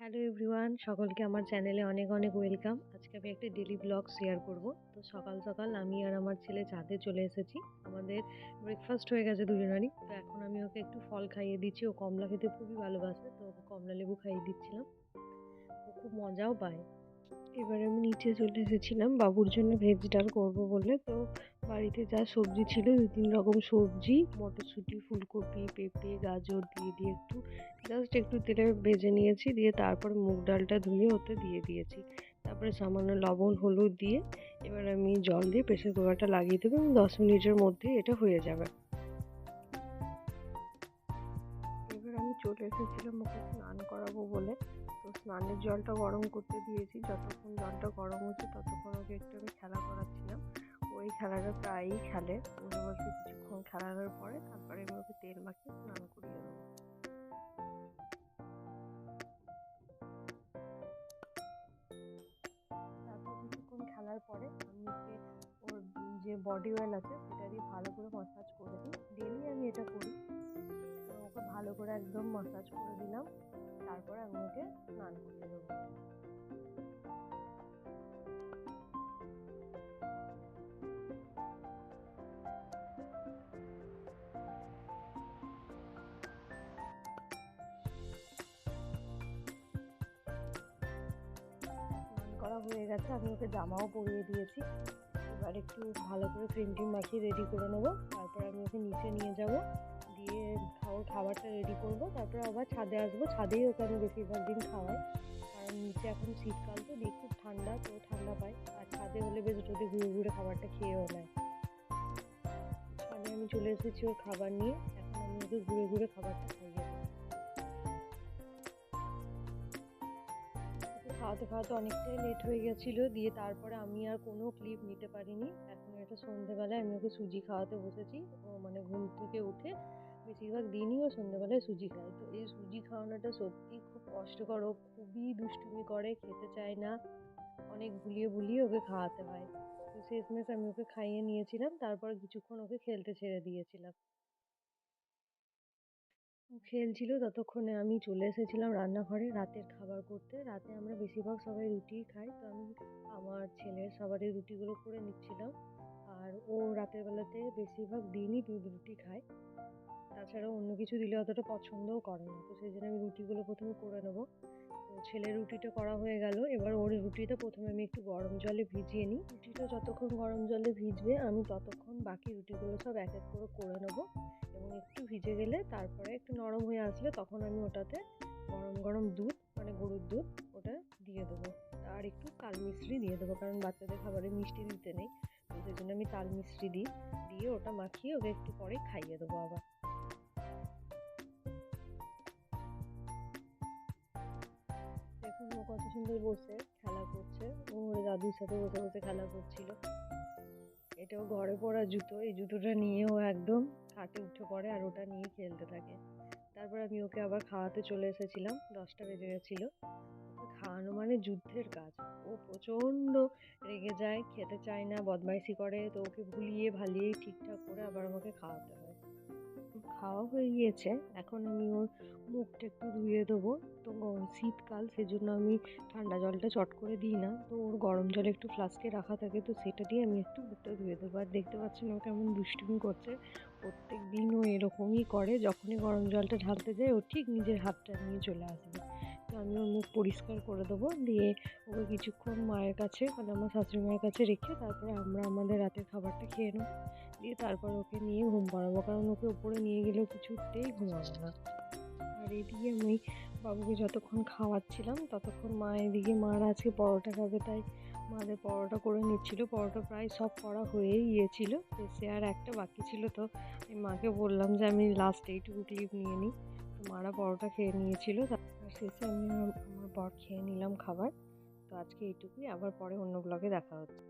Hello everyone, সকলকে আমার চ্যানেলে অনেক অনেক ওয়েলকাম। আজকে আমি একটা ডেলি ব্লগ শেয়ার করব। তো সকাল সকাল আমি আর আমার ছেলে ছাদে চলে এসেছি। আমাদের ব্রেকফাস্ট হয়ে গেছে দুজনেরই। তো এখন আমি ওকে একটু ফল খাইয়ে দিচ্ছি। ও কমলা খেতে খুবই ভালোবাসে, তো ওকে কমলা লেবু খাইয়ে দিচ্ছিলাম। ও খুব মজাও পায়। এবার আমি নিচে চলে এসেছিলাম বাবুর জন্য ভেজ ডাল করবো বলে। তো বাড়িতে যা সবজি ছিল 2-3 রকম সবজি, মটরশুঁটি, ফুলকপি, পেঁপে, গাজর দিয়ে জাস্ট একটু তেলে ভেজে নিয়েছি। দিয়ে তারপর মুগ ডালটা ধুয়ে ওতে দিয়ে দিয়েছি। তারপরে সামান্য লবণ হলুদ দিয়ে এবার আমি জল দিয়ে প্রেসার কুকারটা লাগিয়ে দেবো এবং 10 মিনিটের মধ্যেই এটা হয়ে যাবে। এবার আমি চলে এসেছিলাম ওকে স্নান করাবো বলে। তো স্নানের জলটা গরম করতে দিয়েছি। যতক্ষণ জলটা গরম হচ্ছে ততক্ষণ ওকে একটু আমি খেলা করাচ্ছিলাম। ওই খেলাটা প্রায়ই খেলে। বসে বসে কিছুক্ষণ খেলানোর পরে তারপরে আমি ওকে তেল মাখিয়ে স্নান করিয়ে দেবো। তারপর কিছুক্ষণ খেলার পরে আমি ওকে ওর যে বডি অয়েল আছে সেটা দিয়ে ভালো করে মাসাজ করে দিই। ডেলি আমি এটা করি। তো ওকে ভালো করে একদম মাসাজ করে দিলাম। তারপরে আমি ওকে স্নান করিয়ে দেবো। করা হয়ে গেছে, আমি ওকে জামাও পরিয়ে দিয়েছি। এবার একটু ভালো করে ক্রিম টিম মাখিয়ে রেডি করে নেবো। তারপর আমি ওকে নিচে নিয়ে যাব, দিয়ে খাবারটা রেডি করব। তারপর আবার ছাদে আসবো। ছাদেই ওকে আমি বেশিরভাগ দিন খাওয়াই, কারণ নিচে এখন শীতকাল তো দিয়ে খুব ঠান্ডা, তো ঠান্ডা পায়। আর ছাদে হলে বেশ রোদে ঘুরে ঘুরে খাবারটা খেয়েও নেয়। ছাদে আমি চলে এসেছি ওর খাবার নিয়ে। এখন আমি ওকে ঘুরে ঘুরে খাবারটা খাইয়ে দেবো। খাওয়াতে খাওয়াতে অনেকটাই লেট হয়ে গেছিলো। দিয়ে তারপরে আমি আর কোনো ক্লিপ নিতে পারিনি। এখন এটা সন্ধ্যেবেলায় আমি ওকে সুজি খাওয়াতে বসেছি। ও মানে ঘুম থেকে উঠে বেশিরভাগ দিনই ও সন্ধ্যেবেলায় সুজি খায়। তো এই সুজি খাওয়ানোটা সত্যি খুব কষ্টকর। ও খুবই দুষ্টুমি করে, খেতে চায় না। অনেক ভুলিয়ে ভুলিয়ে ওকে খাওয়াতে হয়। তো শেষমেশ আমি ওকে খাইয়ে নিয়েছিলাম। তারপর কিছুক্ষণ ওকে খেলতে ছেড়ে দিয়েছিলাম। খেলছিল ততক্ষণে আমি চলে এসেছিলাম রান্নাঘরে রাতের খাবার করতে। রাতে আমরা বেশিরভাগ সবাই রুটিই খাই। তো আমি আমার ছেলের সবারই রুটিগুলো করে নিচ্ছিলাম। আর ও রাতের বেলাতে বেশিরভাগ দিনই দুধ রুটি খায়। তাছাড়া অন্য কিছু দিলে অতটা পছন্দও করে না। তো সেই জন্য আমি রুটিগুলো প্রথমে করে নেবো। তো ছেলের রুটিটা করা হয়ে গেল। এবার ওর রুটিটা প্রথমে আমি একটু গরম জলে ভিজিয়ে নিই। রুটিটা যতক্ষণ গরম জলে ভিজবে আমি ততক্ষণ বাকি রুটিগুলো সব এক এক করে করে নেবো। এবং একটু ভিজে গেলে তারপরে একটু নরম হয়ে আসলে তখন আমি ওটাতে গরম গরম দুধ, মানে গরুর দুধ, ওটা দিয়ে দেবো। আর একটু তাল মিশ্রি দিয়ে দেবো, কারণ বাচ্চাদের খাবারে মিষ্টি দিতে নেই। তো সেই জন্য আমি তাল মিশ্রি দিই। দিয়ে ওটা মাখিয়ে ওকে একটু পরে খাইয়ে দেবো আবার। দেখুন ও কত সুন্দর বসে খেলা করছে। ও ওর দাদুর সাথে বসে বসে খেলা করছিল। এটাও ঘরে পরা জুতো। এই জুতোটা নিয়েও একদম খাটে উঠে পড়ে আর ওটা নিয়ে খেলতে থাকে। তারপর আমি ওকে আবার খাওয়াতে চলে এসেছিলাম। 10টা বেজে গেছিলো। ওকে খাওয়ানো মানে যুদ্ধের কাজ। ও প্রচণ্ড রেগে যায়, খেতে চায় না, বদমাইশি করে। তো ওকে ভুলিয়ে ভালিয়ে ঠিকঠাক করে আবার আমাকে খাওয়াতে হয়। খাওয়া হয়ে গিয়েছে। এখন আমি ওর মুখটা একটু ধুয়ে দেবো। তো শীতকাল, সেজন্য আমি ঠান্ডা জলটা চট করে দিই না। তো ওর গরম জল একটু ফ্লাস্কে রাখা থাকে, তো সেটা দিয়ে আমি একটু মুখটা ধুয়ে দেবো। আর দেখতে পাচ্ছেন ও কেমন দুষ্টুমি করছে। প্রত্যেক দিন ও এরকমই করে। যখনই গরম জলটা ঢালতে যায় ও ঠিক নিজের হাতটা নিয়ে চলে আসবে। তো আমি ওর মুখ পরিষ্কার করে দেবো। দিয়ে ওকে কিছুক্ষণ মায়ের কাছে, মানে আমার শাশুড়ি মায়ের কাছে রেখে তারপরে আমরা আমাদের রাতের খাবারটা খেয়ে নেবো। দিয়ে তারপর ওকে নিয়ে ঘুম পাড়াবো, কারণ ওকে উপরে নিয়ে গেলেও কিছুতেই ঘুমাবে না। আর এদিকে আমি বাবুকে যতক্ষণ খাওয়াচ্ছিলাম ততক্ষণ মা এদিকে, মার আজকে পরোটা খাবে তাই মাদের পরোটা করে নিচ্ছিল। পরোটা প্রায় সব করা হয়েই গিয়েছিল, শেষে আর একটা বাকি ছিল। তো আমি মাকে বললাম যে আমি লাস্ট এইটুকু ক্লিপ নিয়ে নিই। তো মারা পরোটা খেয়ে নিয়েছিল। তারপর শেষে আমি আমার বর খেয়ে নিলাম খাবার। তো আজকে এইটুকুই, আবার পরে অন্য ব্লগে দেখা হচ্ছে।